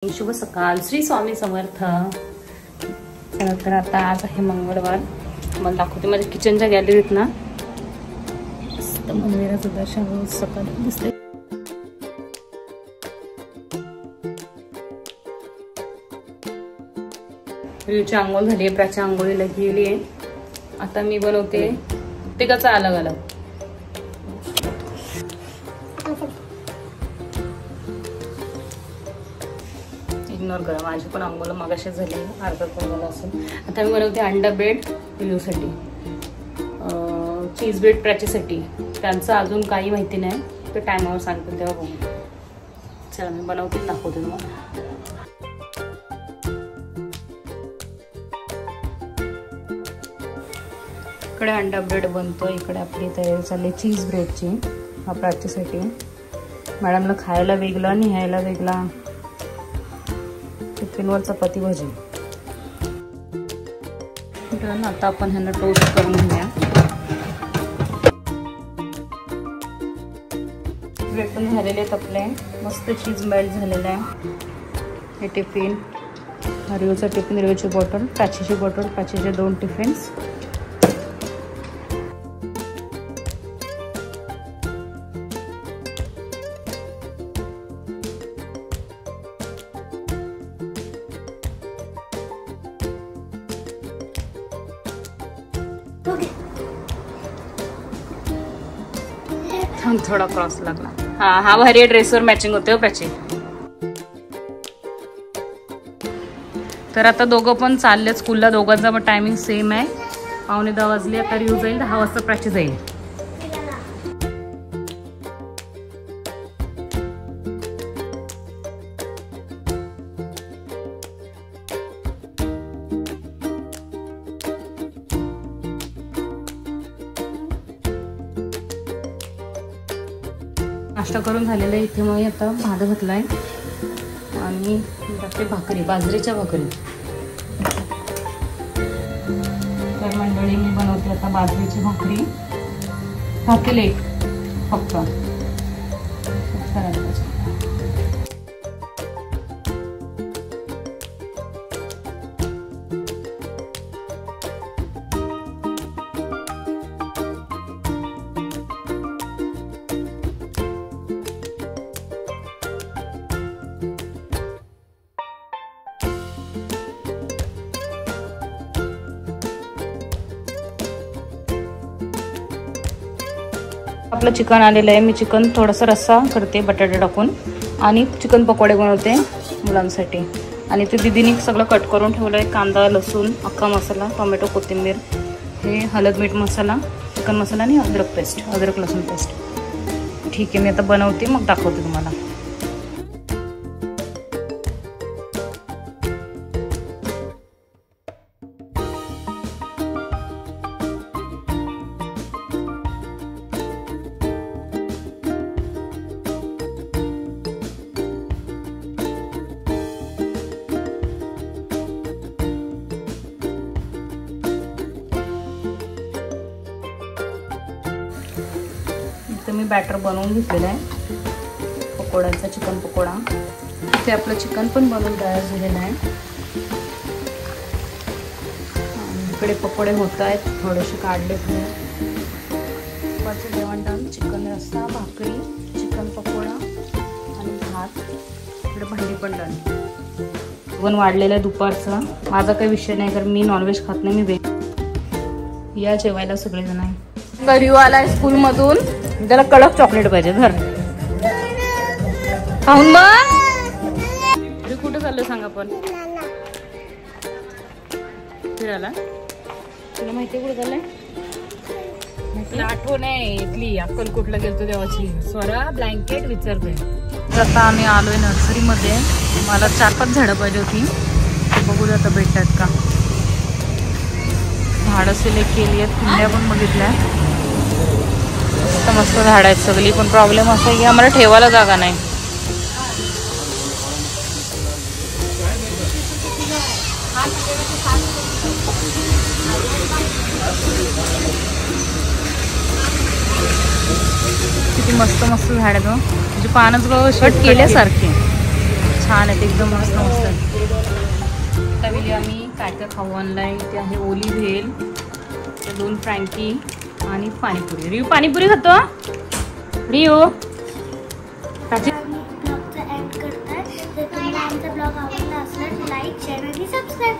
शुभ सकाळ, श्री स्वामी समर्थ. चला तर आता आज आहे मंगळवार. मला दाखवते माझ्या किचनच्या गॅलरीत ना मस्त मंदिराचं दर्शन रोज सकाळी दिसते. रिवची आंघोळ झाली आहे, प्राची आंघोळीला गेली आहे. आता मी बनवते प्रत्येकाचा अलग अलग. इग्नोर करा, माझी पण आंघोळ मगाशी झाली, अर्धा तास झाला असेल. आता मी बनवते अंडा ब्रेड पिलूसाठी, चीज ब्रेड प्राचीसाठी. त्यांचं अजून काही माहिती नाही, ते टायमावर सांगते तेव्हा बघू. चला मी बनवते, दाखवते तुम्हाला. इकडे अंडा ब्रेड बनतो, इकडे आपली तयारी चालली चीज ब्रेडची. हा प्राचीसाठी, मॅडमला खायला वेगळा, न्यायला वेगळा. टिफिनवर चपाती भाजी. आता आपण ह्यांना टोस्ट करून घेऊया. ब्रेड पण झालेले तपले, मस्त चीज मेल्ट झालेला आहे. हे टिफिन, रिओचा टिफिन, रिओची बॉटल, प्राचीची बॉटल, प्राचीचे 2 टिफिन्स. थोडा क्रॉस लागला. हा भारी ड्रेसवर मॅचिंग होते हो प्राची. तर आता दोघं पण चालले स्कूलला. दोघांचा पण टायमिंग सेम आहे. 9:15 वाजले. आता रिऊ जाईल, 10 वाजता प्राची जाईल. नाश्ता करून झालेला आहे. इथे मग आता भात घातलाय आणि टाकते भाकरी, बाजरीच्या भाकरी. तर मंडळी मी बनवते आता बाजरीची भाकरी. भाकरी एक फक्त आपलं चिकन आलेलं आहे. मी चिकन थोडासा रस्सा करते बटाटे टाकून आणि चिकन पकोडे बनवते मुलांसाठी. आणि ते दीदीने सगळं कट करून ठेवलं आहे. कांदा, लसूण, अख्खा मसाला, टोमॅटो, कोथिंबीर, हे हळद, मीठ मसाला, चिकन मसाला आणि अद्रक पेस्ट, अद्रक लसूण पेस्ट. ठीक आहे, मी आता बनवते, मग दाखवते तुम्हाला. मी बॅटर बनवून घेतलेलं आहे पकोड्याचा, चिकन पकोडा. इथे आपलं चिकन पण बनवून तयार झालेलं आहे. इकडे पकोडे होत आहेत, थोडेसे काढले. दुपारचं जेवण टाकून चिकन रस्सा, भाकरी, चिकन पकोडा आणि भात. इकडे भांडी पण डन. जेवण वाढलेलं आहे दुपारचं. माझा काही विषय नाही, कारण मी नॉनव्हेज खात नाही. मी या जेवायला सगळेजण आहे. रिऊ आलाय स्कूलमधून, त्याला कडक चॉकलेट पाहिजे. घर खाऊन मग कुठं चाललं सांग. आपण फिरायला. तुला माहितीये कुठं चाललंय? तुला आठवण आहे इथली, अक्कलकोटला गेलतो देवाची. स्वरा ब्लँकेट विचारते. आता आम्ही आलोय नर्सरीमध्ये. मला 4-5 झाडं पाहिजे होती. बघू आता भेटतात का. झाडं सिलेक्ट केली आहेत, कुंड्या पण बघितल्या. मस्त झाड आहेत सगळी, पण प्रॉब्लेम असा आहे की आम्हाला ठेवायला जागा नाही. किती मस्त मस्त झाड आहेत. म्हणजे पानच बघ शट केल्यासारखे. छान आहेत एकदम मस्त मस्त. त्यावेळी आम्ही काय काय खाऊ आणलाय ते आहे ओली भेल, 2 फ्रँकी आणि पाणीपुरी. रियू पाणीपुरी खातो. रियू ब्लॉगचा एंड करताय. तर तुम्हाला आमचा ब्लॉग आवडला असेल लाईक शेअर आणि सबस्क्राईब